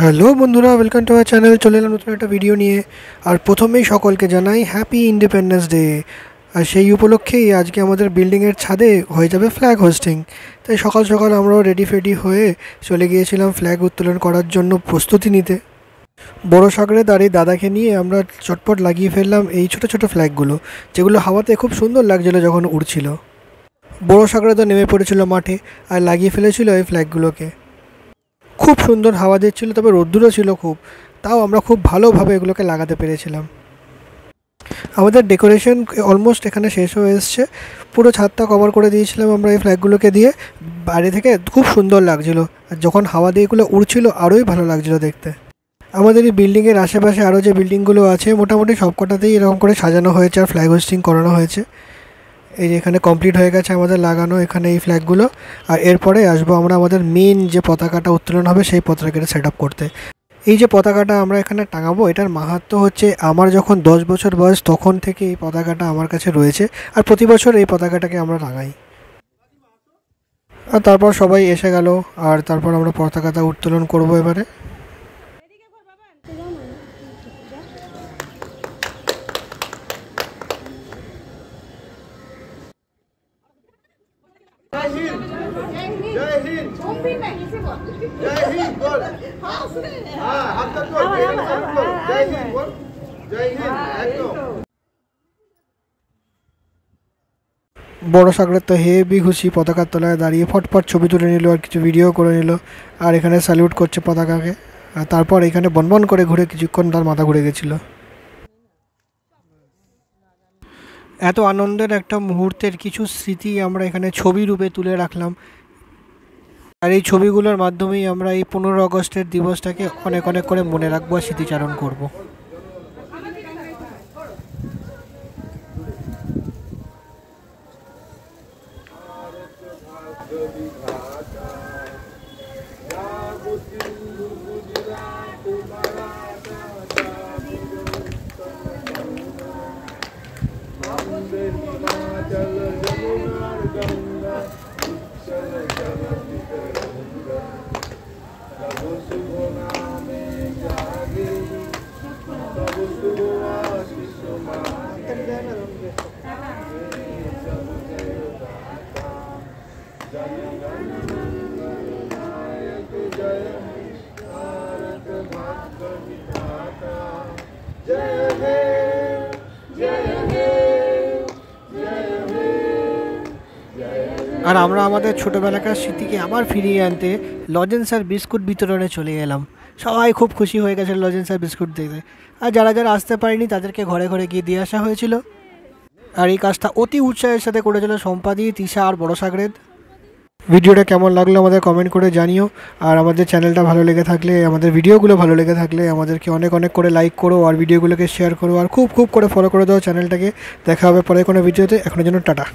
Hello বন্ধুরা, welcome to our channel. চলে এলাম নতুন একটা ভিডিও নিয়ে। আর প্রথমেই সকলকে জানাই হ্যাপি ইন্ডিপেন্ডেন্স ডে। আর সেই উপলক্ষেই আজকে আমাদের বিল্ডিংয়ের ছাদে হয়ে যাবে ফ্ল্যাগ হোস্টিং। তাই সকাল সকাল আমরাও রেডি ফেডি হয়ে চলে গিয়েছিলাম ফ্ল্যাগ উত্তোলন করার জন্য প্রস্তুতি নিতে। বড় সাগরে দাঁড়িয়ে দাদাকে নিয়ে আমরা চটপট লাগিয়ে ফেললাম এই ছোটো ছোটো ফ্ল্যাগগুলো, যেগুলো হাওয়াতে খুব সুন্দর লাগছিলো যখন উড়ছিল। বড় সাগরে তো নেমে পড়েছিল মাঠে আর লাগিয়ে ফেলেছিল এই ফ্ল্যাগগুলোকে। খুব সুন্দর হাওয়া দিচ্ছিল, তবে রোদ্দুরও ছিল খুব। তাও আমরা খুব ভালোভাবে এগুলোকে লাগাতে পেরেছিলাম। আমাদের ডেকোরেশন অলমোস্ট এখানে শেষ হয়ে এসছে। পুরো ছাদটা কভার করে দিয়েছিলাম আমরা এই ফ্ল্যাগগুলোকে দিয়ে। বাইরে থেকে খুব সুন্দর লাগছিল, আর যখন হাওয়া দিয়ে এগুলো উড়ছিল আরোই ভালো লাগছিল দেখতে। আমাদের এই বিল্ডিংয়ের আশেপাশে আরও যে বিল্ডিংগুলো আছে মোটামুটি সবকটাতেই এরকম করে সাজানো হয়েছে আর ফ্ল্যাগ হোস্টিং করানো হয়েছে। এই যে এখানে কমপ্লিট হয়ে গেছে আমাদের লাগানো এখানে এই ফ্ল্যাগগুলো। আর এরপরে আসবো আমরা আমাদের মেন যে পতাকাটা উত্তোলন হবে সেই পতাকাটা সেট আপ করতে। এই যে পতাকাটা আমরা এখানে টাঙাবো, এটার মাহাত্ম্য হচ্ছে আমার যখন 10 বছর বয়স তখন থেকে এই পতাকাটা আমার কাছে রয়েছে, আর প্রতি বছর এই পতাকাটাকে আমরা টাঙাই। আর তারপর সবাই এসে গেল, আর তারপর আমরা পতাকাটা উত্তোলন করবো এবারে। जय हिंद जय हिंद बोल। हाँ हाथ तक बोल, जय हिंद बोल, जय हिंद एकदम। বড় সাগরের তো হেভি খুশি, পতাকার তলায় দাঁড়িয়ে ফটফট ছবি তুলে নিল আর কিছু ভিডিও করে নিল। আর এখানে স্যালিউট করছে পতাকাকে। আর তারপর এখানে বনবন করে ঘুরে কিছুক্ষণ তার মাথা ঘুরে গেছিলো। এত আনন্দের একটা মুহূর্তের কিছু স্মৃতি আমরা এখানে ছবি রূপে তুলে রাখলাম। আর এই ছবিগুলোর মাধ্যমেই আমরা এই 15 আগস্টের দিবসটাকে অনেক অনেক করে মনে রাখবো আর স্মৃতিচারণ করবো। আর আমরা আমাদের ছোটোবেলাকার স্মৃতিকে আবার ফিরিয়ে আনতে লজেন্স আর বিস্কুট বিতরণে চলে এলাম। সবাই খুব খুশি হয়ে গেছে লজেন্স আর বিস্কুট দেখতে। আর যারা যারা আসতে পারেনি তাদেরকে ঘরে ঘরে গিয়ে দিয়ে আসা হয়েছিল। আর এই কাজটা অতি উৎসাহের সাথে করেছিল সম্পাদি, তিশা আর বড় সাগরেদ। ভিডিওটা কেমন লাগলো আমাদের কমেন্ট করে জানিও। আর আমাদের চ্যানেলটা ভালো লেগে থাকলে, আমাদের ভিডিওগুলো ভালো লেগে থাকলে আমাদেরকে অনেক অনেক করে লাইক করো আর ভিডিওগুলোকে শেয়ার করো আর খুব খুব করে ফলো করে দাও চ্যানেলটাকে। দেখা হবে পরে কোনো ভিডিওতে। এখনের জন্য টাটা।